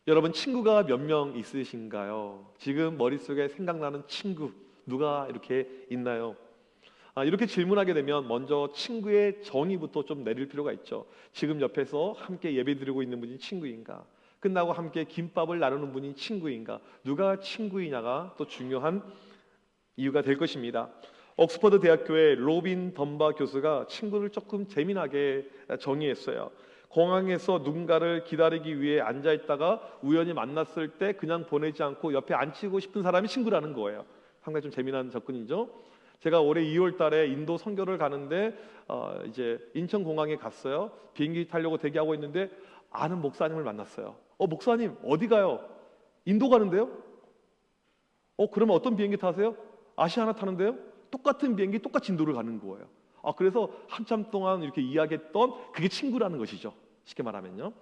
여러분, 친구가 몇 명 있으신가요? 지금 머릿속에 생각나는 친구 누가 이렇게 있나요? 이렇게 질문하게 되면 먼저 친구의 정의부터 좀 내릴 필요가 있죠. 지금 옆에서 함께 예배드리고 있는 분이 친구인가? 끝나고 함께 김밥을 나누는 분이 친구인가? 누가 친구이냐가 또 중요한 이유가 될 것입니다. 옥스퍼드 대학교의 로빈 덤바 교수가 친구를 조금 재미나게 정의했어요. 공항에서 누군가를 기다리기 위해 앉아 있다가 우연히 만났을 때 그냥 보내지 않고 옆에 앉히고 싶은 사람이 친구라는 거예요. 상당히 좀 재미난 접근이죠. 제가 올해 2월 달에 인도 선교를 가는데 이제 인천 공항에 갔어요. 비행기 타려고 대기하고 있는데 아는 목사님을 만났어요. 목사님 어디 가요? 인도 가는데요? 그러면 어떤 비행기 타세요? 아시아나 타는데요? 똑같은 비행기 똑같이 인도를 가는 거예요. 그래서 한참 동안 이렇게 이야기했던 그게 친구라는 것이죠. 쉽게 말하면요.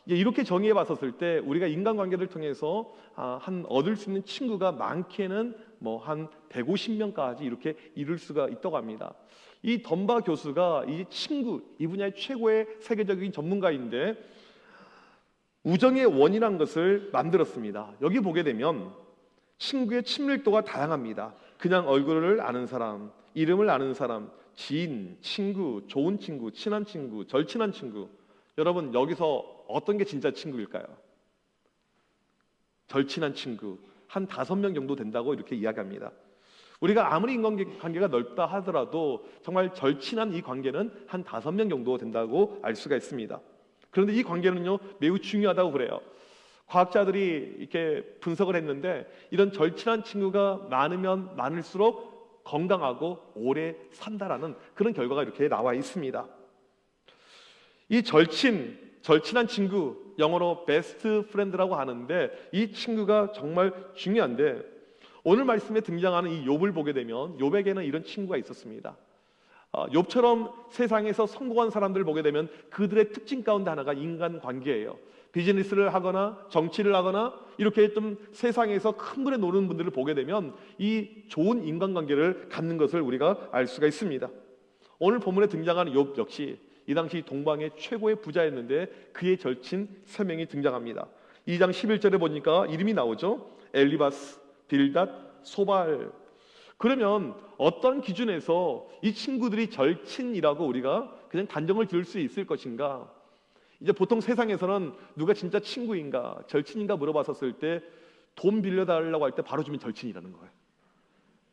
이렇게 정의해 봤었을 때 우리가 인간관계를 통해서 얻을 수 있는 친구가 많게는 한 150명까지 이렇게 이룰 수가 있다고 합니다. 이 덤바 교수가 이 친구, 이 분야의 최고의 세계적인 전문가인데 우정의 원이라는 것을 만들었습니다. 여기 보게 되면 친구의 친밀도가 다양합니다. 그냥 얼굴을 아는 사람, 이름을 아는 사람, 지인, 친구, 좋은 친구, 친한 친구, 절친한 친구. 여러분, 여기서 어떤 게 진짜 친구일까요? 절친한 친구 한 5명 정도 된다고 이렇게 이야기합니다. 우리가 아무리 인간관계가 넓다 하더라도 정말 절친한 이 관계는 한 5명 정도 된다고 알 수가 있습니다. 그런데 이 관계는요 매우 중요하다고 그래요. 과학자들이 이렇게 분석을 했는데 이런 절친한 친구가 많으면 많을수록 건강하고 오래 산다라는 그런 결과가 이렇게 나와 있습니다. 이 절친한 친구, 영어로 베스트 프렌드라고 하는데 이 친구가 정말 중요한데 오늘 말씀에 등장하는 이 욥을 보게 되면 욥에게는 이런 친구가 있었습니다. 욥처럼 세상에서 성공한 사람들을 보게 되면 그들의 특징 가운데 하나가 인간관계예요. 비즈니스를 하거나 정치를 하거나 이렇게 좀 세상에서 큰 물에 노는 분들을 보게 되면 이 좋은 인간관계를 갖는 것을 우리가 알 수가 있습니다. 오늘 본문에 등장하는 욥 역시 이 당시 동방의 최고의 부자였는데 그의 절친 3명이 등장합니다. 2장 11절에 보니까 이름이 나오죠. 엘리바스, 빌닷, 소발. 그러면 어떤 기준에서 이 친구들이 절친이라고 우리가 그냥 단정을 지을 수 있을 것인가? 이제 보통 세상에서는 누가 진짜 친구인가, 절친인가 물어봤었을 때 돈 빌려달라고 할 때 바로 주면 절친이라는 거예요.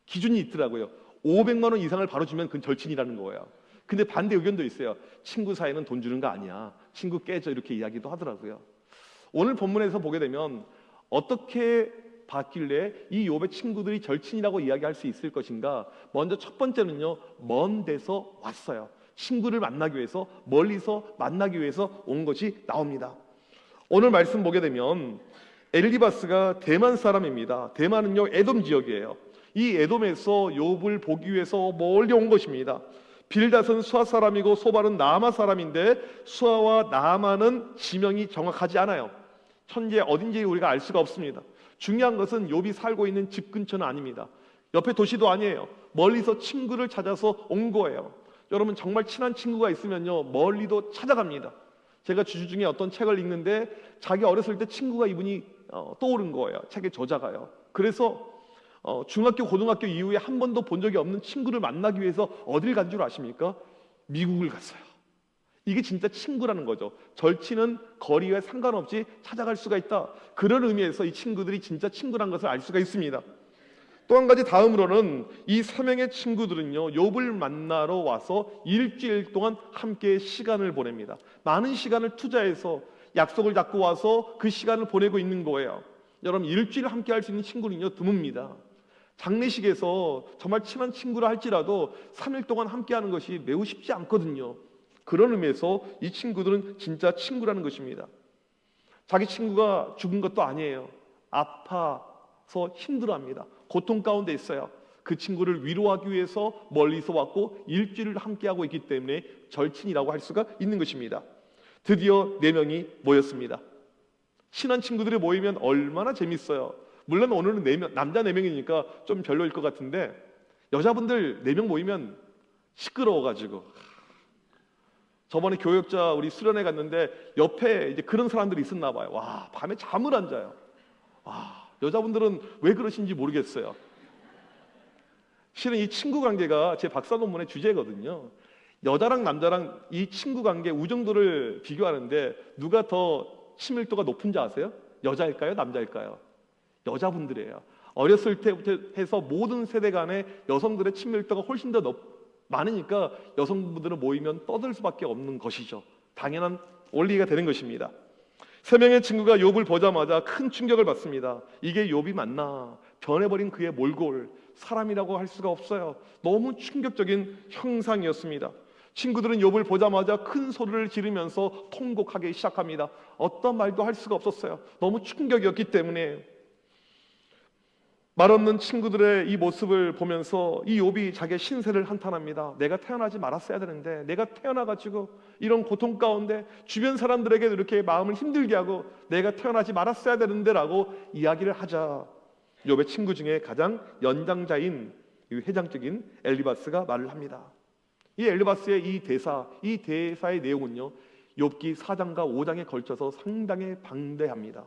기준이 있더라고요. 500만 원 이상을 바로 주면 그건 절친이라는 거예요. 근데 반대 의견도 있어요. 친구 사이는 돈 주는 거 아니야. 친구 깨져 이렇게 이야기도 하더라고요. 오늘 본문에서 보게 되면 어떻게 봤길래 이 욥의 친구들이 절친이라고 이야기할 수 있을 것인가? 먼저 첫 번째는요. 먼 데서 왔어요. 친구를 만나기 위해서 멀리서 만나기 위해서 온 것이 나옵니다. 오늘 말씀 보게 되면 엘리바스가 대만 사람입니다. 대만은요 에돔 지역이에요. 이 에돔에서 욥을 보기 위해서 멀리 온 것입니다. 빌닷은 수아 사람이고 소발은 나아마 사람인데 수아와 나아마는 지명이 정확하지 않아요. 현재 어딘지 우리가 알 수가 없습니다. 중요한 것은 욥이 살고 있는 집 근처는 아닙니다. 옆에 도시도 아니에요. 멀리서 친구를 찾아서 온 거예요. 여러분 정말 친한 친구가 있으면요 멀리도 찾아갑니다. 제가 주주 중에 어떤 책을 읽는데 자기 어렸을 때 친구가 이분이 떠오른 거예요. 책의 저자가요. 그래서 중학교, 고등학교 이후에 한 번도 본 적이 없는 친구를 만나기 위해서 어딜 간 줄 아십니까? 미국을 갔어요. 이게 진짜 친구라는 거죠. 절친은 거리와 상관없이 찾아갈 수가 있다. 그런 의미에서 이 친구들이 진짜 친구라는 것을 알 수가 있습니다. 또 한 가지 다음으로는 이 3명의 친구들은요 욥을 만나러 와서 일주일 동안 함께 시간을 보냅니다. 많은 시간을 투자해서 약속을 잡고 와서 그 시간을 보내고 있는 거예요. 여러분 일주일 함께 할 수 있는 친구는요 드뭅니다. 장례식에서 정말 친한 친구라 할지라도 3일 동안 함께 하는 것이 매우 쉽지 않거든요. 그런 의미에서 이 친구들은 진짜 친구라는 것입니다. 자기 친구가 죽은 것도 아니에요. 아파서 힘들어합니다. 고통 가운데 있어요. 그 친구를 위로하기 위해서 멀리서 왔고 일주일을 함께하고 있기 때문에 절친이라고 할 수가 있는 것입니다. 드디어 4명이 모였습니다. 친한 친구들이 모이면 얼마나 재밌어요. 물론 오늘은 남자 4명이니까 좀 별로일 것 같은데 여자분들 4명 모이면 시끄러워가지고 저번에 교역자 우리 수련회 갔는데 옆에 이제 그런 사람들이 있었나 봐요. 와, 밤에 잠을 안 자요. 와, 여자분들은 왜 그러신지 모르겠어요. 실은 이 친구 관계가 제 박사 논문의 주제거든요. 여자랑 남자랑 이 친구 관계 우정도를 비교하는데 누가 더 친밀도가 높은지 아세요? 여자일까요? 남자일까요? 여자분들이에요. 어렸을 때부터 해서 모든 세대 간의 여성들의 친밀도가 훨씬 더 많으니까 여성분들은 모이면 떠들 수밖에 없는 것이죠. 당연한 원리가 되는 것입니다. 세 명의 친구가 욥을 보자마자 큰 충격을 받습니다. 이게 욥이 맞나? 변해버린 그의 몰골, 사람이라고 할 수가 없어요. 너무 충격적인 형상이었습니다. 친구들은 욥을 보자마자 큰 소리를 지르면서 통곡하기 시작합니다. 어떤 말도 할 수가 없었어요. 너무 충격이었기 때문에. 말없는 친구들의 이 모습을 보면서 이 욥이 자기의 신세를 한탄합니다. 내가 태어나지 말았어야 되는데, 내가 태어나가지고 이런 고통 가운데 주변 사람들에게도 이렇게 마음을 힘들게 하고 내가 태어나지 말았어야 되는데 라고 이야기를 하자 욥의 친구 중에 가장 연장자인 회장적인 엘리바스가 말을 합니다. 이 엘리바스의 이 대사의 내용은요, 욥기 4장과 5장에 걸쳐서 상당히 방대합니다.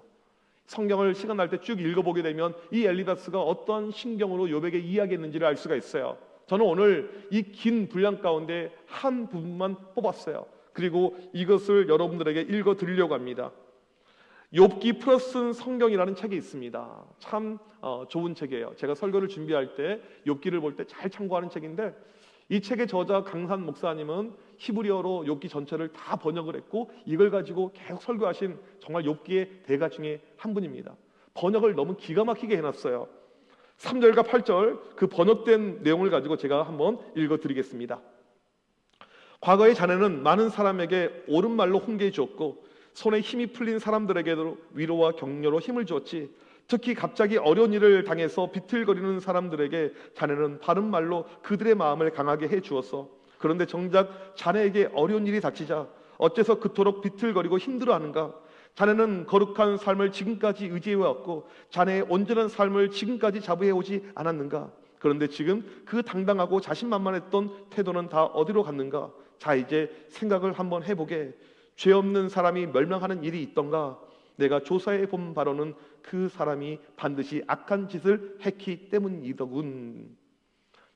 성경을 시간 날 때 쭉 읽어보게 되면 이 엘리바스가 어떤 심경으로 욥에게 이야기했는지를 알 수가 있어요. 저는 오늘 이 긴 분량 가운데 한 부분만 뽑았어요. 그리고 이것을 여러분들에게 읽어 드리려고 합니다. 욥기 플러스 성경이라는 책이 있습니다. 참 좋은 책이에요. 제가 설교를 준비할 때 욥기를 볼 때 잘 참고하는 책인데, 이 책의 저자 강산 목사님은 히브리어로 욥기 전체를 다 번역을 했고 이걸 가지고 계속 설교하신 정말 욥기의 대가 중에 한 분입니다. 번역을 너무 기가 막히게 해놨어요. 3절과 8절 그 번역된 내용을 가지고 제가 한번 읽어드리겠습니다. 과거의 자네는 많은 사람에게 옳은 말로 훈계해 주었고 손에 힘이 풀린 사람들에게도 위로와 격려로 힘을 주었지. 특히 갑자기 어려운 일을 당해서 비틀거리는 사람들에게 자네는 바른 말로 그들의 마음을 강하게 해 주었어. 그런데 정작 자네에게 어려운 일이 닥치자 어째서 그토록 비틀거리고 힘들어하는가? 자네는 거룩한 삶을 지금까지 의지해왔고 자네의 온전한 삶을 지금까지 자부해오지 않았는가? 그런데 지금 그 당당하고 자신만만했던 태도는 다 어디로 갔는가? 자, 이제 생각을 한번 해보게. 죄 없는 사람이 멸망하는 일이 있던가? 내가 조사해 본 바로는 그 사람이 반드시 악한 짓을 했기 때문이더군.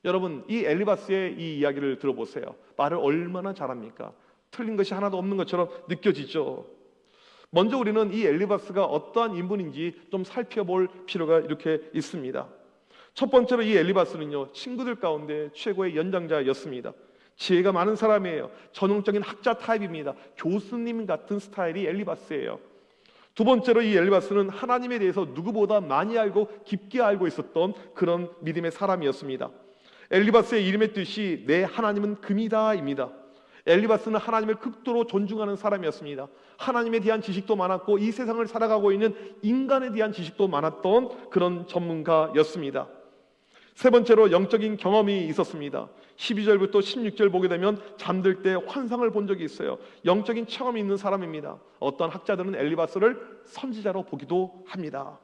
여러분, 이 엘리바스의 이 이야기를 들어보세요. 말을 얼마나 잘합니까? 틀린 것이 하나도 없는 것처럼 느껴지죠. 먼저 우리는 이 엘리바스가 어떠한 인물인지 좀 살펴볼 필요가 이렇게 있습니다. 첫 번째로 이 엘리바스는요, 친구들 가운데 최고의 연장자였습니다. 지혜가 많은 사람이에요. 전형적인 학자 타입입니다. 교수님 같은 스타일이 엘리바스예요. 두 번째로 이 엘리바스는 하나님에 대해서 누구보다 많이 알고 깊게 알고 있었던 그런 믿음의 사람이었습니다. 엘리바스의 이름의 뜻이 내 하나님은 금이다입니다. 엘리바스는 하나님을 극도로 존중하는 사람이었습니다. 하나님에 대한 지식도 많았고 이 세상을 살아가고 있는 인간에 대한 지식도 많았던 그런 전문가였습니다. 세 번째로 영적인 경험이 있었습니다. 12절부터 16절 보게 되면 잠들 때 환상을 본 적이 있어요. 영적인 체험이 있는 사람입니다. 어떤 학자들은 엘리바스를 선지자로 보기도 합니다.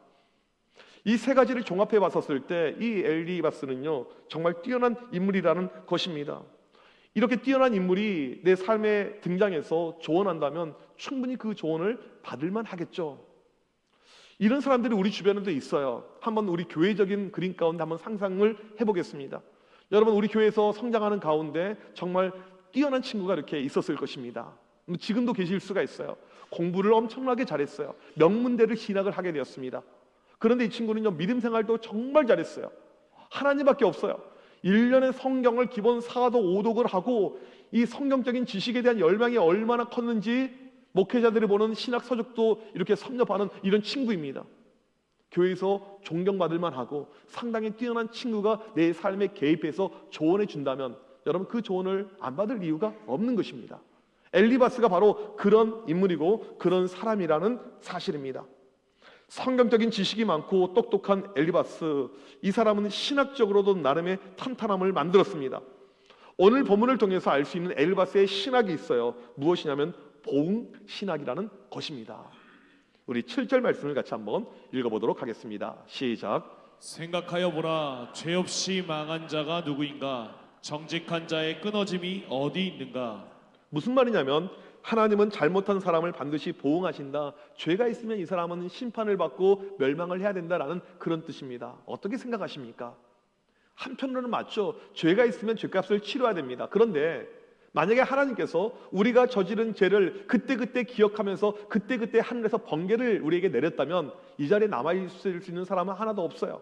이 세 가지를 종합해 봤었을 때 이 엘리바스는요, 정말 뛰어난 인물이라는 것입니다. 이렇게 뛰어난 인물이 내 삶에 등장해서 조언한다면 충분히 그 조언을 받을만 하겠죠. 이런 사람들이 우리 주변에도 있어요. 한번 우리 교회적인 그림 가운데 한번 상상을 해보겠습니다. 여러분, 우리 교회에서 성장하는 가운데 정말 뛰어난 친구가 이렇게 있었을 것입니다. 지금도 계실 수가 있어요. 공부를 엄청나게 잘했어요. 명문대를 진학을 하게 되었습니다. 그런데 이 친구는요, 믿음 생활도 정말 잘했어요. 하나님밖에 없어요. 1년에 성경을 기본 4독 5독을 하고 이 성경적인 지식에 대한 열망이 얼마나 컸는지 목회자들이 보는 신학 서적도 이렇게 섭렵하는 이런 친구입니다. 교회에서 존경받을 만하고 상당히 뛰어난 친구가 내 삶에 개입해서 조언해 준다면 여러분, 그 조언을 안 받을 이유가 없는 것입니다. 엘리바스가 바로 그런 인물이고 그런 사람이라는 사실입니다. 성경적인 지식이 많고 똑똑한 엘리바스, 이 사람은 신학적으로도 나름의 탄탄함을 만들었습니다. 오늘 본문을 통해서 알 수 있는 엘리바스의 신학이 있어요. 무엇이냐면 보응신학이라는 것입니다. 우리 7절 말씀을 같이 한번 읽어보도록 하겠습니다. 시작. 생각하여 보라, 죄 없이 망한 자가 누구인가? 정직한 자의 끊어짐이 어디 있는가? 무슨 말이냐면 하나님은 잘못한 사람을 반드시 보응하신다. 죄가 있으면 이 사람은 심판을 받고 멸망을 해야 된다라는 그런 뜻입니다. 어떻게 생각하십니까? 한편으로는 맞죠. 죄가 있으면 죄값을 치러야 됩니다. 그런데 만약에 하나님께서 우리가 저지른 죄를 그때그때 기억하면서 그때그때 하늘에서 번개를 우리에게 내렸다면 이 자리에 남아있을 수 있는 사람은 하나도 없어요.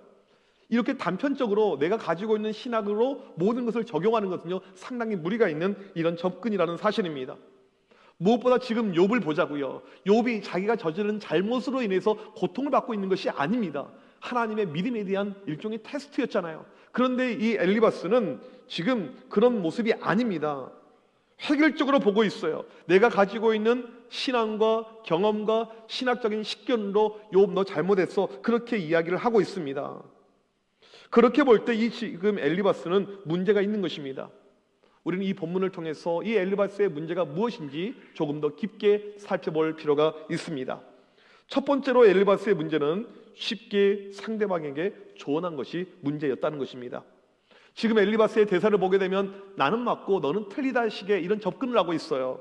이렇게 단편적으로 내가 가지고 있는 신학으로 모든 것을 적용하는 것은요, 상당히 무리가 있는 이런 접근이라는 사실입니다. 무엇보다 지금 욥을 보자고요. 욥이 자기가 저지른 잘못으로 인해서 고통을 받고 있는 것이 아닙니다. 하나님의 믿음에 대한 일종의 테스트였잖아요. 그런데 이 엘리바스는 지금 그런 모습이 아닙니다. 획일적으로 보고 있어요. 내가 가지고 있는 신앙과 경험과 신학적인 식견으로 욥 너 잘못했어, 그렇게 이야기를 하고 있습니다. 그렇게 볼 때 이 지금 엘리바스는 문제가 있는 것입니다. 우리는 이 본문을 통해서 이 엘리바스의 문제가 무엇인지 조금 더 깊게 살펴볼 필요가 있습니다. 첫 번째로 엘리바스의 문제는 쉽게 상대방에게 조언한 것이 문제였다는 것입니다. 지금 엘리바스의 대사를 보게 되면 나는 맞고 너는 틀리다 식의 이런 접근을 하고 있어요.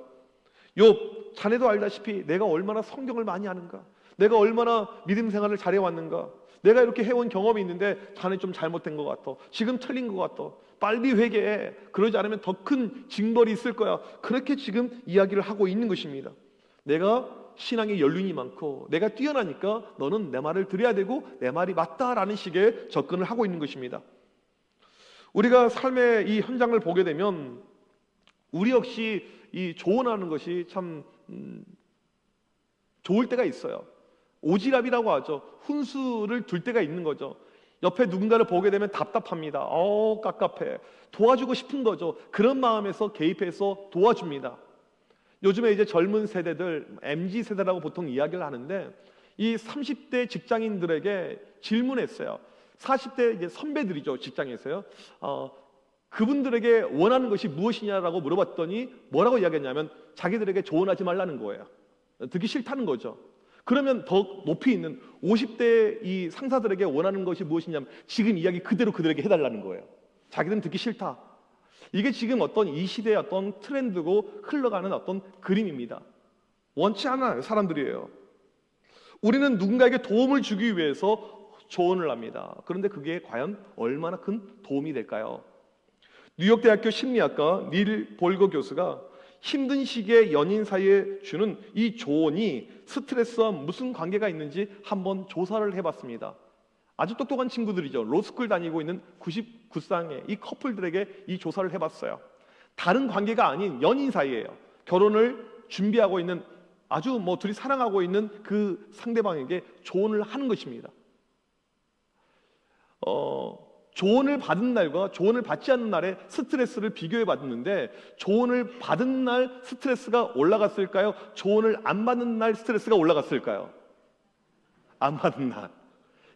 욥, 자네도 알다시피 내가 얼마나 성경을 많이 아는가, 내가 얼마나 믿음 생활을 잘해왔는가, 내가 이렇게 해온 경험이 있는데 자네 좀 잘못된 것 같아, 지금 틀린 것 같아, 빨리 회개해, 그러지 않으면 더 큰 징벌이 있을 거야, 그렇게 지금 이야기를 하고 있는 것입니다. 내가 신앙의 연륜이 많고 내가 뛰어나니까 너는 내 말을 들어야 되고 내 말이 맞다라는 식의 접근을 하고 있는 것입니다. 우리가 삶의 이 현장을 보게 되면 우리 역시 이 조언하는 것이 참 좋을 때가 있어요. 오지랖이라고 하죠. 훈수를 둘 때가 있는 거죠. 옆에 누군가를 보게 되면 답답합니다. 깝깝해. 도와주고 싶은 거죠. 그런 마음에서 개입해서 도와줍니다. 요즘에 이제 젊은 세대들, MZ 세대라고 보통 이야기를 하는데 이 30대 직장인들에게 질문했어요. 40대 이제 선배들이죠, 직장에서요. 그분들에게 원하는 것이 무엇이냐라고 물어봤더니 뭐라고 이야기했냐면 자기들에게 조언하지 말라는 거예요. 듣기 싫다는 거죠. 그러면 더 높이 있는 50대 이 상사들에게 원하는 것이 무엇이냐면 지금 이야기 그대로 그들에게 해달라는 거예요. 자기들은 듣기 싫다. 이게 지금 어떤 이 시대의 어떤 트렌드고 흘러가는 어떤 그림입니다. 원치 않아요, 사람들이에요. 우리는 누군가에게 도움을 주기 위해서 조언을 합니다. 그런데 그게 과연 얼마나 큰 도움이 될까요? 뉴욕대학교 심리학과 닐 볼거 교수가 힘든 시기에 연인 사이에 주는 이 조언이 스트레스와 무슨 관계가 있는지 한번 조사를 해봤습니다. 아주 똑똑한 친구들이죠. 로스쿨 다니고 있는 99쌍의 이 커플들에게 이 조사를 해봤어요. 다른 관계가 아닌 연인 사이예요. 결혼을 준비하고 있는 아주 둘이 사랑하고 있는 그 상대방에게 조언을 하는 것입니다. 조언을 받은 날과 조언을 받지 않는 날의 스트레스를 비교해 봤는데 조언을 받은 날 스트레스가 올라갔을까요? 조언을 안 받는 날 스트레스가 올라갔을까요? 안 받은 날.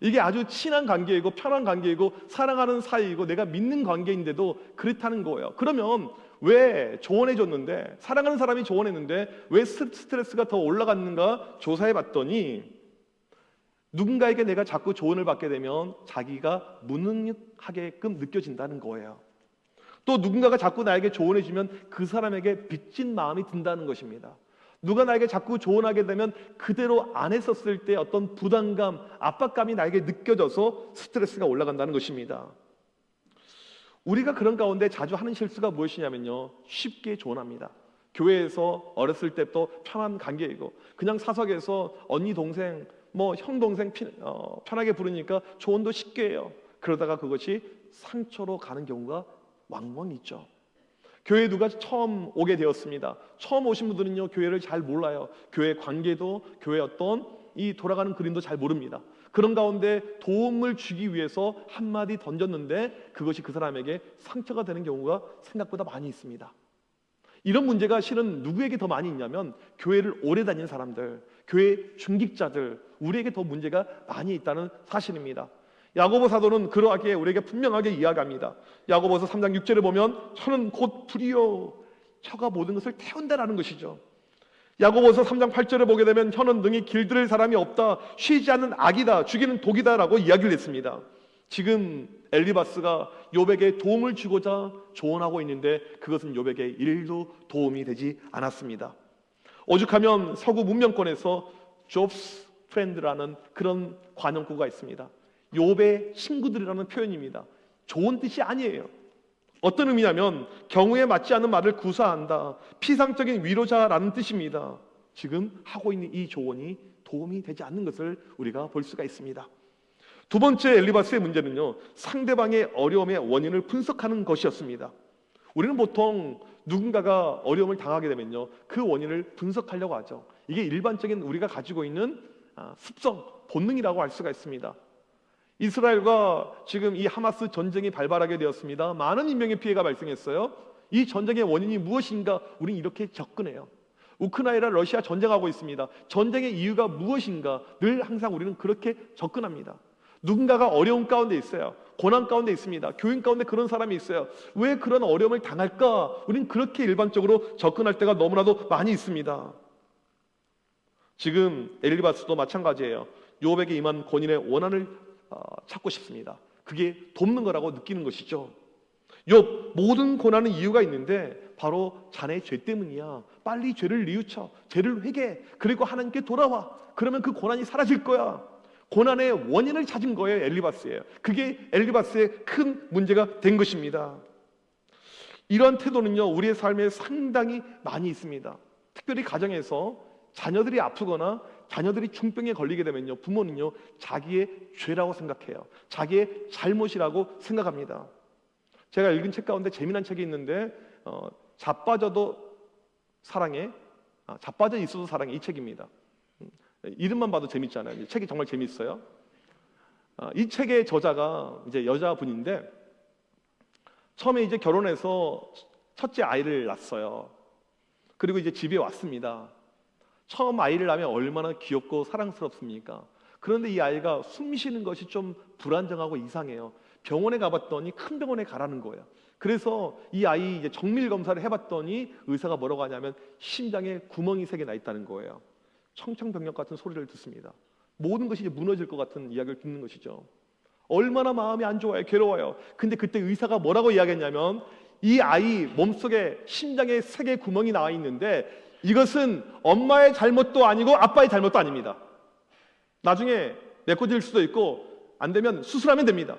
이게 아주 친한 관계이고 편한 관계이고 사랑하는 사이이고 내가 믿는 관계인데도 그렇다는 거예요. 그러면 왜 조언해 줬는데, 사랑하는 사람이 조언했는데 왜 스트레스가 더 올라갔는가 조사해 봤더니 누군가에게 내가 자꾸 조언을 받게 되면 자기가 무능력하게끔 느껴진다는 거예요. 또 누군가가 자꾸 나에게 조언해 주면 그 사람에게 빚진 마음이 든다는 것입니다. 누가 나에게 자꾸 조언하게 되면 그대로 안 했었을 때 어떤 부담감, 압박감이 나에게 느껴져서 스트레스가 올라간다는 것입니다. 우리가 그런 가운데 자주 하는 실수가 무엇이냐면요, 쉽게 조언합니다. 교회에서 어렸을 때부터 편한 관계이고 그냥 사석에서 언니 동생 형 동생 편하게 부르니까 조언도 쉽게 해요. 그러다가 그것이 상처로 가는 경우가 왕왕 있죠. 교회에 누가 처음 오게 되었습니다. 처음 오신 분들은요, 교회를 잘 몰라요. 교회 관계도, 교회 어떤 이 돌아가는 그림도 잘 모릅니다. 그런 가운데 도움을 주기 위해서 한마디 던졌는데 그것이 그 사람에게 상처가 되는 경우가 생각보다 많이 있습니다. 이런 문제가 실은 누구에게 더 많이 있냐면 교회를 오래 다니는 사람들, 교회 중직자들, 우리에게 더 문제가 많이 있다는 사실입니다. 야고보 사도는 그러하게 우리에게 분명하게 이야기합니다. 야고보서 3장 6절을 보면 혀는 곧 불이요, 혀가 모든 것을 태운다라는 것이죠. 야고보서 3장 8절을 보게 되면 혀는 능히 길들일 사람이 없다, 쉬지 않는 악이다, 죽이는 독이다 라고 이야기를 했습니다. 지금 엘리바스가 욥에게 도움을 주고자 조언하고 있는데 그것은 욥에게 일도 도움이 되지 않았습니다. 오죽하면 서구 문명권에서 Job's friend라는 그런 관용구가 있습니다. 욥의 친구들이라는 표현입니다. 좋은 뜻이 아니에요. 어떤 의미냐면 경우에 맞지 않는 말을 구사한다, 피상적인 위로자라는 뜻입니다. 지금 하고 있는 이 조언이 도움이 되지 않는 것을 우리가 볼 수가 있습니다. 두 번째 엘리바스의 문제는요, 상대방의 어려움의 원인을 분석하는 것이었습니다. 우리는 보통 누군가가 어려움을 당하게 되면요, 그 원인을 분석하려고 하죠. 이게 일반적인 우리가 가지고 있는 습성, 본능이라고 할 수가 있습니다. 이스라엘과 지금 이 하마스 전쟁이 발발하게 되었습니다. 많은 인명의 피해가 발생했어요. 이 전쟁의 원인이 무엇인가? 우리는 이렇게 접근해요. 우크라이나 러시아 전쟁하고 있습니다. 전쟁의 이유가 무엇인가? 늘 항상 우리는 그렇게 접근합니다. 누군가가 어려운 가운데 있어요. 고난 가운데 있습니다. 교인 가운데 그런 사람이 있어요. 왜 그런 어려움을 당할까? 우리는 그렇게 일반적으로 접근할 때가 너무나도 많이 있습니다. 지금 엘리바스도 마찬가지예요. 욥에게 임한 권인의 원한을 찾고 싶습니다. 그게 돕는 거라고 느끼는 것이죠. 욥, 모든 고난은 이유가 있는데 바로 자네의 죄 때문이야. 빨리 죄를 뉘우쳐, 죄를 회개해, 그리고 하나님께 돌아와. 그러면 그 고난이 사라질 거야. 고난의 원인을 찾은 거예요. 엘리바스예요. 그게 엘리바스의 큰 문제가 된 것입니다. 이러한 태도는요, 우리의 삶에 상당히 많이 있습니다. 특별히 가정에서 자녀들이 아프거나 자녀들이 중병에 걸리게 되면요, 부모는요, 자기의 죄라고 생각해요. 자기의 잘못이라고 생각합니다. 제가 읽은 책 가운데 재미난 책이 있는데 자빠져도 사랑해, 자빠져 있어도 사랑해, 이 책입니다. 이름만 봐도 재밌잖아요. 책이 정말 재밌어요. 이 책의 저자가 이제 여자분인데 처음에 이제 결혼해서 첫째 아이를 낳았어요. 그리고 이제 집에 왔습니다. 처음 아이를 낳으면 얼마나 귀엽고 사랑스럽습니까? 그런데 이 아이가 숨 쉬는 것이 좀 불안정하고 이상해요. 병원에 가봤더니 큰 병원에 가라는 거예요. 그래서 이 아이 이제 정밀 검사를 해봤더니 의사가 뭐라고 하냐면 심장에 구멍이 3개 나 있다는 거예요. 청청병력 같은 소리를 듣습니다. 모든 것이 이제 무너질 것 같은 이야기를 듣는 것이죠. 얼마나 마음이 안 좋아요. 괴로워요. 근데 그때 의사가 뭐라고 이야기했냐면 이 아이 몸속에 심장에 3개 구멍이 나와 있는데 이것은 엄마의 잘못도 아니고 아빠의 잘못도 아닙니다. 나중에 메꿔질 수도 있고 안 되면 수술하면 됩니다.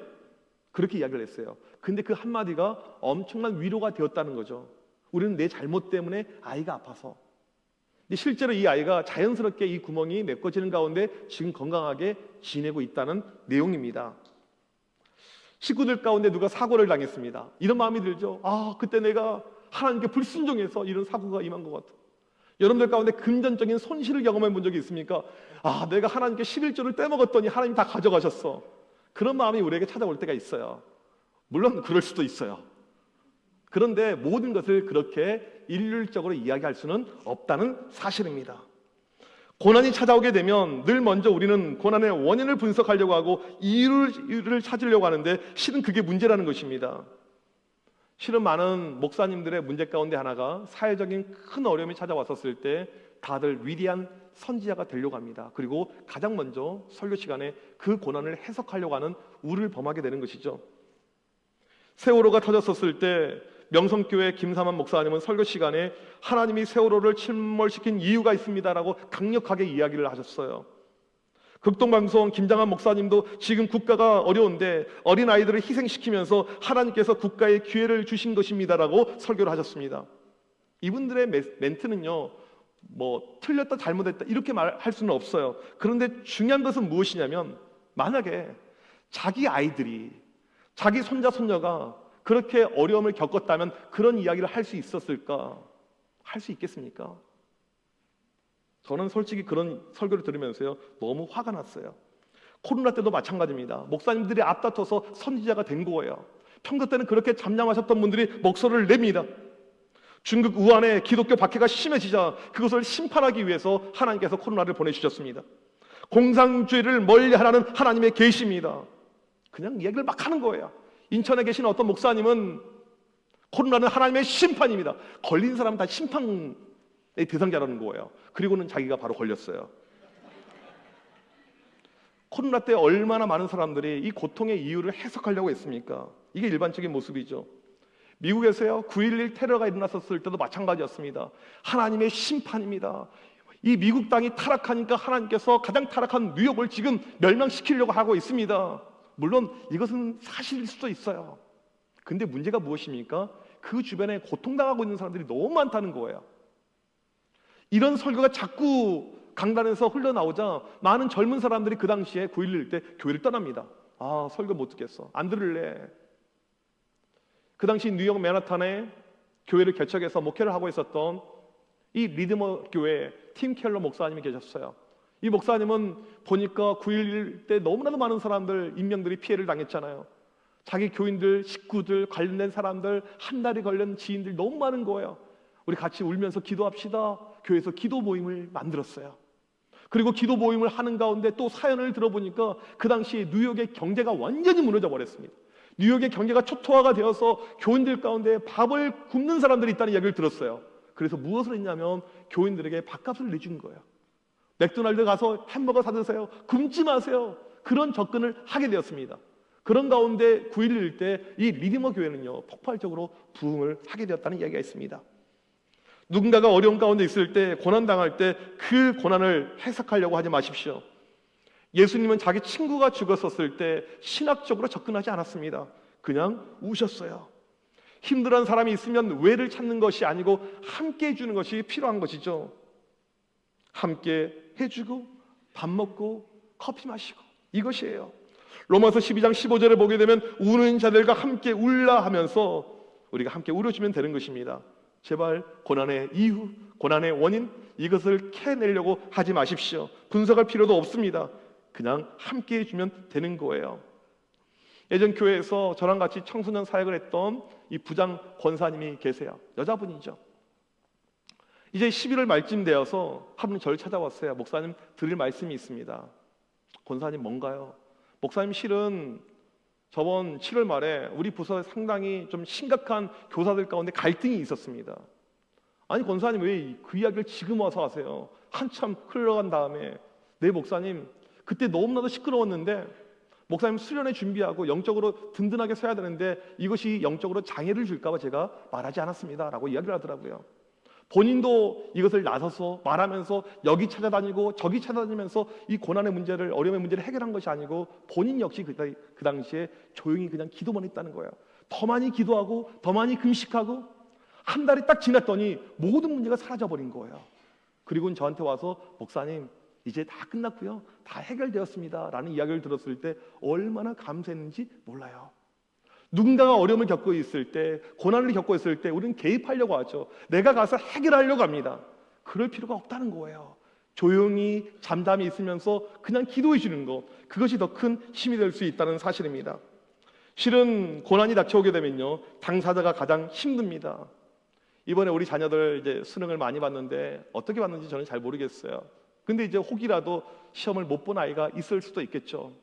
그렇게 이야기를 했어요. 근데 그 한마디가 엄청난 위로가 되었다는 거죠. 우리는 내 잘못 때문에 아이가 아파서. 근데 실제로 이 아이가 자연스럽게 이 구멍이 메꿔지는 가운데 지금 건강하게 지내고 있다는 내용입니다. 식구들 가운데 누가 사고를 당했습니다. 이런 마음이 들죠. 그때 내가 하나님께 불순종해서 이런 사고가 임한 것 같아. 여러분들 가운데 금전적인 손실을 경험해 본 적이 있습니까? 내가 하나님께 11조를 떼먹었더니 하나님 다 가져가셨어. 그런 마음이 우리에게 찾아올 때가 있어요. 물론 그럴 수도 있어요. 그런데 모든 것을 그렇게 일률적으로 이야기할 수는 없다는 사실입니다. 고난이 찾아오게 되면 늘 먼저 우리는 고난의 원인을 분석하려고 하고 이유를 찾으려고 하는데 실은 그게 문제라는 것입니다. 실은 많은 목사님들의 문제 가운데 하나가 사회적인 큰 어려움이 찾아왔었을 때 다들 위대한 선지자가 되려고 합니다. 그리고 가장 먼저 설교 시간에 그 고난을 해석하려고 하는 우를 범하게 되는 것이죠. 세월호가 터졌었을 때 명성교회 김삼환 목사님은 설교 시간에 하나님이 세월호를 침몰시킨 이유가 있습니다라고 강력하게 이야기를 하셨어요. 극동방송 김장한 목사님도 지금 국가가 어려운데 어린아이들을 희생시키면서 하나님께서 국가에 기회를 주신 것입니다라고 설교를 하셨습니다. 이분들의 멘트는요, 틀렸다 잘못했다 이렇게 말할 수는 없어요. 그런데 중요한 것은 무엇이냐면 만약에 자기 아이들이, 자기 손자 손녀가 그렇게 어려움을 겪었다면 그런 이야기를 할 수 있었을까? 할 수 있겠습니까? 저는 솔직히 그런 설교를 들으면서요, 너무 화가 났어요. 코로나 때도 마찬가지입니다. 목사님들이 앞다퉈서 선지자가 된 거예요. 평소 때는 그렇게 잠잠하셨던 분들이 목소리를 냅니다. 중국 우한에 기독교 박해가 심해지자 그것을 심판하기 위해서 하나님께서 코로나를 보내주셨습니다. 공산주의를 멀리하라는 하나님의 계시입니다. 그냥 이야기를 막 하는 거예요. 인천에 계신 어떤 목사님은 코로나는 하나님의 심판입니다. 걸린 사람은 다 심판의 대상자라는 거예요. 그리고는 자기가 바로 걸렸어요. 코로나 때 얼마나 많은 사람들이 이 고통의 이유를 해석하려고 했습니까? 이게 일반적인 모습이죠. 미국에서요 9.11 테러가 일어났었을 때도 마찬가지였습니다. 하나님의 심판입니다. 이 미국 땅이 타락하니까 하나님께서 가장 타락한 뉴욕을 지금 멸망시키려고 하고 있습니다. 물론 이것은 사실일 수도 있어요. 근데 문제가 무엇입니까? 그 주변에 고통당하고 있는 사람들이 너무 많다는 거예요. 이런 설교가 자꾸 강단에서 흘러나오자 많은 젊은 사람들이 그 당시에 9.11 때 교회를 떠납니다. 아, 설교 못 듣겠어. 안 들을래. 그 당시 뉴욕 맨하탄에 교회를 개척해서 목회를 하고 있었던 이 리드머 교회 팀 켈러 목사님이 계셨어요. 이 목사님은 보니까 9.11 때 너무나도 많은 사람들, 인명들이 피해를 당했잖아요. 자기 교인들, 식구들, 관련된 사람들, 한 달이 걸린 지인들 너무 많은 거예요. 우리 같이 울면서 기도합시다. 교회에서 기도 모임을 만들었어요. 그리고 기도 모임을 하는 가운데 또 사연을 들어보니까 그 당시 뉴욕의 경제가 완전히 무너져 버렸습니다. 뉴욕의 경제가 초토화가 되어서 교인들 가운데 밥을 굶는 사람들이 있다는 이야기를 들었어요. 그래서 무엇을 했냐면 교인들에게 밥값을 내준 거예요. 맥도날드 가서 햄버거 사드세요. 굶지 마세요. 그런 접근을 하게 되었습니다. 그런 가운데 9.11 때 이 리디머 교회는요 폭발적으로 부흥을 하게 되었다는 이야기가 있습니다. 누군가가 어려운 가운데 있을 때, 고난당할 때 그 고난을 해석하려고 하지 마십시오. 예수님은 자기 친구가 죽었었을 때 신학적으로 접근하지 않았습니다. 그냥 우셨어요. 힘들어하는 사람이 있으면 왜를 찾는 것이 아니고 함께 해주는 것이 필요한 것이죠. 함께 해주고 밥 먹고 커피 마시고 이것이에요. 로마서 12장 15절에 보게 되면 우는 자들과 함께 울라 하면서 우리가 함께 울어주면 되는 것입니다. 제발 고난의 이유, 고난의 원인 이것을 캐내려고 하지 마십시오. 분석할 필요도 없습니다. 그냥 함께 해주면 되는 거예요. 예전 교회에서 저랑 같이 청소년 사역을 했던 이 부장 권사님이 계세요. 여자분이죠. 이제 11월 말쯤 되어서 한 분 저를 찾아왔어요. 목사님 드릴 말씀이 있습니다. 권사님 뭔가요? 목사님 실은 저번 7월 말에 우리 부서에 상당히 좀 심각한 교사들 가운데 갈등이 있었습니다. 아니 권사님 왜 그 이야기를 지금 와서 하세요? 한참 흘러간 다음에. 네 목사님 그때 너무나도 시끄러웠는데 목사님 수련회 준비하고 영적으로 든든하게 서야 되는데 이것이 영적으로 장애를 줄까 봐 제가 말하지 않았습니다 라고 이야기를 하더라고요. 본인도 이것을 나서서 말하면서 여기 찾아다니고 저기 찾아다니면서 이 고난의 문제를, 어려움의 문제를 해결한 것이 아니고 본인 역시 그 당시에 조용히 그냥 기도만 했다는 거예요. 더 많이 기도하고 더 많이 금식하고 한 달이 딱 지났더니 모든 문제가 사라져버린 거예요. 그리고 저한테 와서 목사님 이제 다 끝났고요, 다 해결되었습니다 라는 이야기를 들었을 때 얼마나 감사했는지 몰라요. 누군가가 어려움을 겪고 있을 때, 고난을 겪고 있을 때 우리는 개입하려고 하죠. 내가 가서 해결하려고 합니다. 그럴 필요가 없다는 거예요. 조용히 잠잠히 있으면서 그냥 기도해 주는 것, 그것이 더 큰 힘이 될 수 있다는 사실입니다. 실은 고난이 닥쳐오게 되면요 당사자가 가장 힘듭니다. 이번에 우리 자녀들 이제 수능을 많이 봤는데 어떻게 봤는지 저는 잘 모르겠어요. 근데 이제 혹이라도 시험을 못 본 아이가 있을 수도 있겠죠.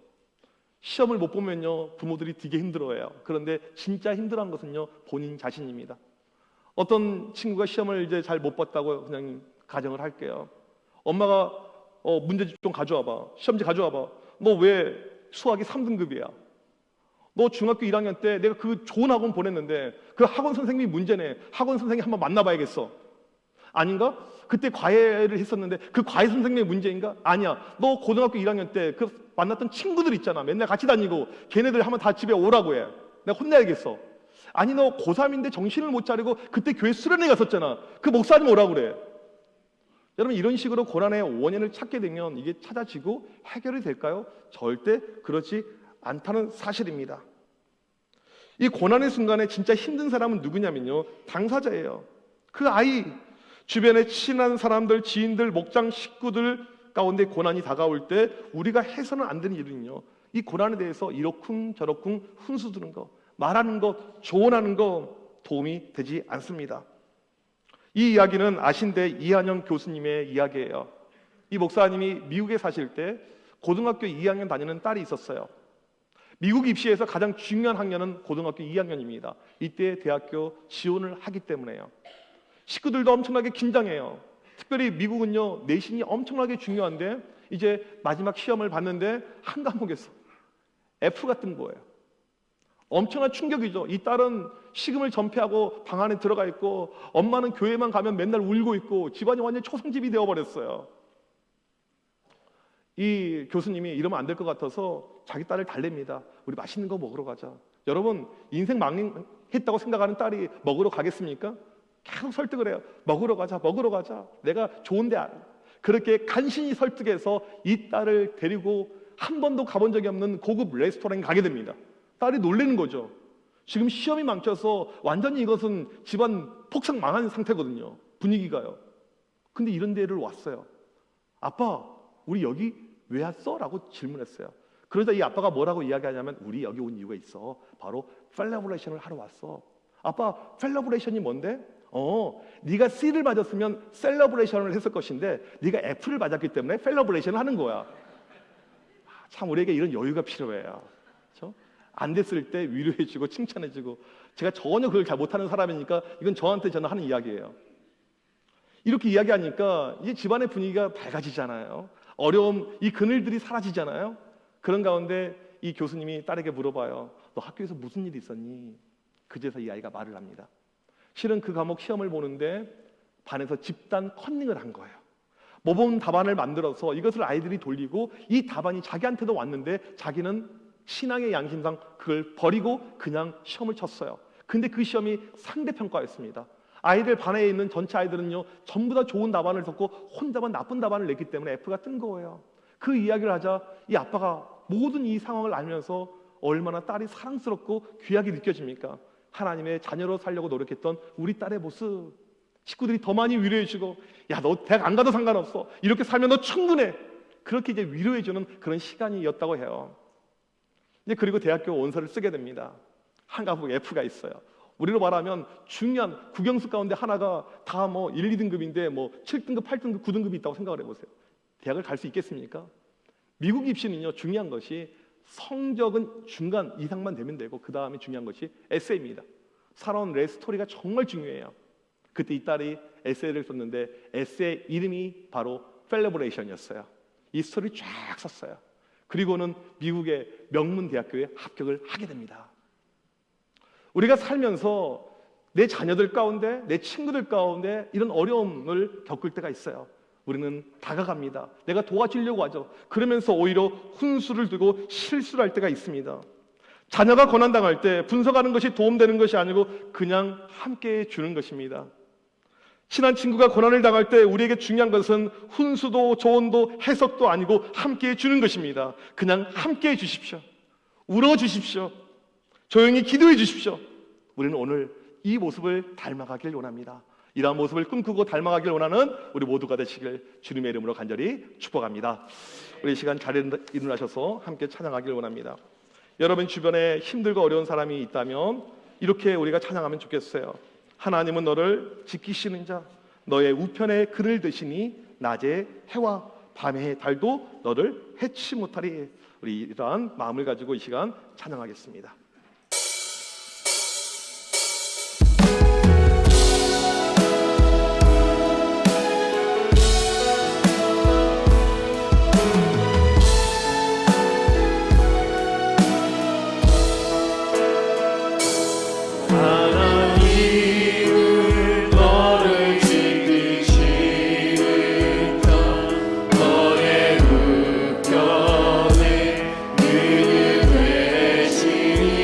시험을 못 보면요 부모들이 되게 힘들어해요. 그런데 진짜 힘들어한 것은요 본인 자신입니다. 어떤 친구가 시험을 이제 잘 못 봤다고 그냥 가정을 할게요. 엄마가 문제집 좀 가져와봐, 시험지 가져와봐. 너 왜 수학이 3등급이야? 너 중학교 1학년 때 내가 그 좋은 학원 보냈는데 그 학원 선생님이 문제네. 학원 선생님 한번 만나봐야겠어. 아닌가? 그때 과외를 했었는데 그 과외 선생님의 문제인가? 아니야. 너 고등학교 1학년 때 그 만났던 친구들 있잖아. 맨날 같이 다니고 걔네들 한번 다 집에 오라고 해. 내가 혼내야겠어. 아니 너 고3인데 정신을 못 차리고 그때 교회 수련회 갔었잖아. 그 목사님 오라고 그래. 여러분 이런 식으로 고난의 원인을 찾게 되면 이게 찾아지고 해결이 될까요? 절대 그렇지 않다는 사실입니다. 이 고난의 순간에 진짜 힘든 사람은 누구냐면요 당사자예요. 그 아이, 주변에 친한 사람들, 지인들, 목장 식구들 가운데 고난이 다가올 때 우리가 해서는 안 되는 일은요 이 고난에 대해서 이러쿵 저러쿵 훈수두는 거, 말하는 것, 조언하는 거 도움이 되지 않습니다. 이 이야기는 아신대 이한영 교수님의 이야기예요. 이 목사님이 미국에 사실 때 고등학교 2학년 다니는 딸이 있었어요. 미국 입시에서 가장 중요한 학년은 고등학교 2학년입니다. 이때 대학교 지원을 하기 때문에요. 식구들도 엄청나게 긴장해요. 특별히 미국은요 내신이 엄청나게 중요한데 이제 마지막 시험을 봤는데 한 과목에서 F가 뜬 거예요. 엄청난 충격이죠. 이 딸은 식음을 전폐하고 방 안에 들어가 있고 엄마는 교회만 가면 맨날 울고 있고 집안이 완전히 초상집이 되어버렸어요. 이 교수님이 이러면 안 될 것 같아서 자기 딸을 달랩니다. 우리 맛있는 거 먹으러 가자. 여러분, 인생 망했다고 생각하는 딸이 먹으러 가겠습니까? 계속 설득을 해요. 먹으러 가자, 먹으러 가자. 내가 좋은데 알아. 그렇게 간신히 설득해서 이 딸을 데리고 한 번도 가본 적이 없는 고급 레스토랑에 가게 됩니다. 딸이 놀라는 거죠. 지금 시험이 망쳐서 완전히 이것은 집안 폭삭 망한 상태거든요. 분위기가요. 근데 이런 데를 왔어요. 아빠, 우리 여기 왜 왔어? 라고 질문했어요. 그러자 이 아빠가 뭐라고 이야기하냐면 우리 여기 온 이유가 있어. 바로 셀러브레이션을 하러 왔어. 아빠, 셀러브레이션이 뭔데? 네가 C를 맞았으면 셀러브레이션을 했을 것인데 네가 F를 맞았기 때문에 셀러브레이션을 하는 거야. 참 우리에게 이런 여유가 필요해요. 그렇죠? 안 됐을 때 위로해주고 칭찬해주고. 제가 전혀 그걸 잘 못하는 사람이니까 이건 저한테 저는 하는 이야기예요. 이렇게 이야기하니까 이제 집안의 분위기가 밝아지잖아요. 어려움, 이 그늘들이 사라지잖아요. 그런 가운데 이 교수님이 딸에게 물어봐요. 너 학교에서 무슨 일 있었니? 그제서 이 아이가 말을 합니다. 실은 그 과목 시험을 보는데 반에서 집단 컨닝을 한 거예요. 모범 답안을 만들어서 이것을 아이들이 돌리고 이 답안이 자기한테도 왔는데 자기는 신앙의 양심상 그걸 버리고 그냥 시험을 쳤어요. 근데 그 시험이 상대평가였습니다. 아이들 반에 있는 전체 아이들은요 전부 다 좋은 답안을 썼고 혼자만 나쁜 답안을 냈기 때문에 F가 뜬 거예요. 그 이야기를 하자 이 아빠가 모든 이 상황을 알면서 얼마나 딸이 사랑스럽고 귀하게 느껴집니까? 하나님의 자녀로 살려고 노력했던 우리 딸의 모습. 식구들이 더 많이 위로해주고 야, 너 대학 안 가도 상관없어. 이렇게 살면 너 충분해. 그렇게 이제 위로해주는 그런 시간이었다고 해요. 이제 그리고 대학교 원서를 쓰게 됩니다. 한 과목 F가 있어요. 우리로 말하면 중요한 국영수 가운데 하나가 다 뭐 1, 2등급인데 뭐 7등급, 8등급, 9등급이 있다고 생각을 해보세요. 대학을 갈 수 있겠습니까? 미국 입시는요 중요한 것이 성적은 중간 이상만 되면 되고 그 다음에 중요한 것이 에세이입니다. 살아온 레스토리가 정말 중요해요. 그때 이 딸이 에세이를 썼는데 에세이 이름이 바로 셀러브레이션이었어요. 이 스토리를 쫙 썼어요. 그리고는 미국의 명문 대학교에 합격을 하게 됩니다. 우리가 살면서 내 자녀들 가운데, 내 친구들 가운데 이런 어려움을 겪을 때가 있어요. 우리는 다가갑니다. 내가 도와주려고 하죠. 그러면서 오히려 훈수를 두고 실수를 할 때가 있습니다. 자녀가 고난당할 때 분석하는 것이 도움되는 것이 아니고 그냥 함께 주는 것입니다. 친한 친구가 고난을 당할 때 우리에게 중요한 것은 훈수도 조언도 해석도 아니고 함께 주는 것입니다. 그냥 함께 주십시오. 울어주십시오. 조용히 기도해 주십시오. 우리는 오늘 이 모습을 닮아가길 원합니다. 이러한 모습을 꿈꾸고 닮아가길 원하는 우리 모두가 되시길 주님의 이름으로 간절히 축복합니다. 우리 이 시간 자리에 일어나셔서 함께 찬양하길 원합니다. 여러분 주변에 힘들고 어려운 사람이 있다면 이렇게 우리가 찬양하면 좋겠어요. 하나님은 너를 지키시는 자, 너의 우편에 그늘 드시니 낮에 해와 밤의 달도 너를 해치 못하리. 우리 이러한 마음을 가지고 이 시간 찬양하겠습니다. 너의 우편에 그늘 되시니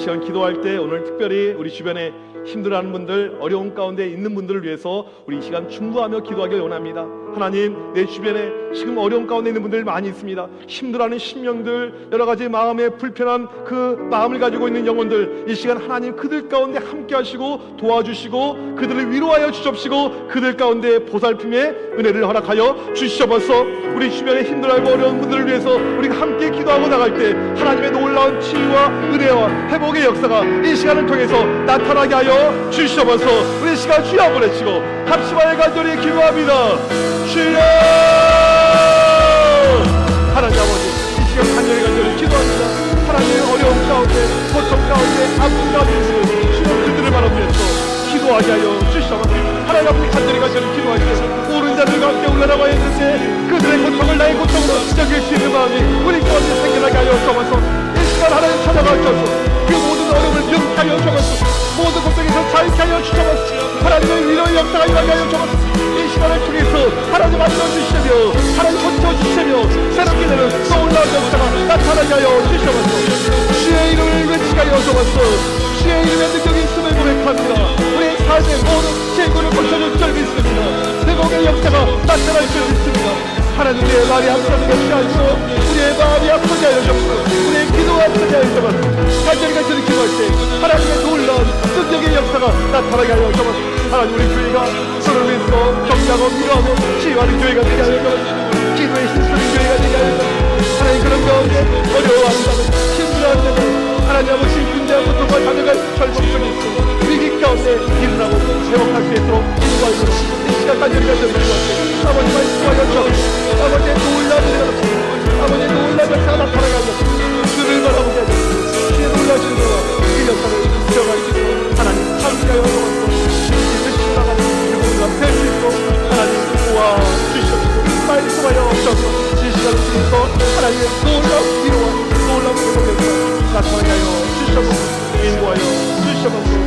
시간 기도할 때 오늘 특별히 우리 주변에 힘들어하는 분들, 어려운 가운데 있는 분들을 위해서 우리 이 시간 충고하며 기도하길 원합니다. 하나님, 내 주변에 지금 어려운 가운데 있는 분들 많이 있습니다. 힘들어하는 심령들, 여러 가지 마음에 불편한 그 마음을 가지고 있는 영혼들, 이 시간 하나님 그들 가운데 함께 하시고 도와주시고 그들을 위로하여 주십시고 그들 가운데 보살핌의 은혜를 허락하여 주시옵소서. 우리 주변에 힘들어하고 어려운 분들을 위해서 우리가 함께 기도하고 나갈 때 하나님의 놀라운 치유와 은혜와 회복의 역사가 이 시간을 통해서 나타나게 하여 주시옵소서. 우리 시간 주여 한번 외치고 합심하여 간절히 기도합니다. 주여! 하나님 아버지, 이 시간 간절히 기도합니다. 하나님의 어려움 가운데, 고통 가운데, 아픔 가운데 있는 주여 그들을 바라보면서 기도하게 하여 주시옵소서. 하나님 아버지, 간절히 기도할 때 오른 자들과 함께 올라나와야 했는데 그들의 고통을 나의 고통으로 여길 수 있는 마음이 우리 가운데 생겨나게 하여 주옵소서. 이 시간 하나님 찾아가 주옵소서. 그 모든 어려움을 명케 하여 주옵소서. 모든 고통에서 자유케 하여 주옵소서. 하나님의 위로의 역사가 일어나게 하여 주옵소서. 이 시간을 통해서 하나님 만나주시며 하나님 고쳐주시며 새롭게 되는 놀라운 역사가 나타나게 하여 주옵소서. 주의 이름을 외치게 하여 주옵소서. 주의 이름의 능력이 있음을 고백합니다. 우리의 삶의 모든 죄고를 고쳐줄 줄 믿습니다. 회복의 역사가 나타날 줄 믿습니다. 하나님의 말이 아프다는 것이 아니고 우리의 마음이 아프게 하여 주옵소서. 우리의 기도가 아프게 하여 주옵소서. 간절히 기도할 때 하나님의 놀라운 능력의 역사가 나타나게 하여 주옵소서. 하나님, 우리 교회가 서로를 위해서 격려하고 위로하고 치유하는 교회가 되게 하여 주옵소서. 기도의 힘쓰는 교회가 되게 하여 주옵소서. 하나님, 그런 가운데 어려워한다면 힘들어한다면 하나님 아버지 군대와 고통과 자녀가 절복 속에 있어 위기 가운데 일어나고 회복할 수 있도록 인도하시고 이 시간 간절히 기도할 때 아버지 말씀하여 주옵소서. 아버지의 놀라운 은혜가 아버지의 놀라운 역사가 나타나게 하여 주를 바라보게 하여 주의 놀라신 은혜와 이 역사를 기억할 수 있도록 하나님 함께하여 주옵소서. 뵐수 있고 하나님 도와주시옵소서. 말씀하여 주옵소서. 이 시간을 통해서 하나님의 놀라운 위로와 놀라운 회복의 나타나게 하여 주시옵소서. 인도하여 주시옵소서.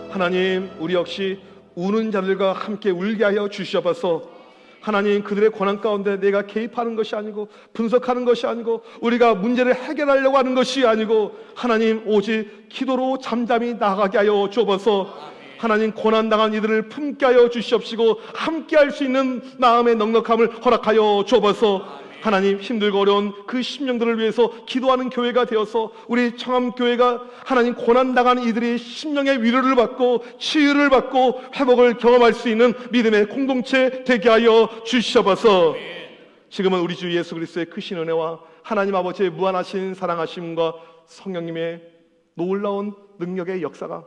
하나님, 우리 역시 우는 자들과 함께 울게 하여 주시옵소서. 하나님, 그들의 고난 가운데 내가 개입하는 것이 아니고 분석하는 것이 아니고 우리가 문제를 해결하려고 하는 것이 아니고 하나님, 오직 기도로 잠잠히 나가게 하여 주옵소서. 하나님, 고난당한 이들을 품게 하여 주시옵시고 함께 할 수 있는 마음의 넉넉함을 허락하여 주옵소서. 하나님, 힘들고 어려운 그 심령들을 위해서 기도하는 교회가 되어서 우리 청암교회가 하나님 고난당한 이들의 심령의 위로를 받고 치유를 받고 회복을 경험할 수 있는 믿음의 공동체 되게 하여 주시옵소서. 지금은 우리 주 예수 그리스도의 크신 은혜와 하나님 아버지의 무한하신 사랑하심과 성령님의 놀라운 능력의 역사가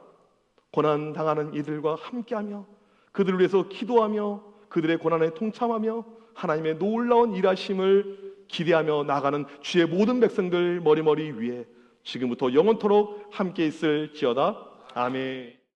고난당하는 이들과 함께하며 그들을 위해서 기도하며 그들의 고난에 동참하며 하나님의 놀라운 일하심을 기대하며 나아가는 주의 모든 백성들 머리머리 위에 지금부터 영원토록 함께 있을지어다. 아멘.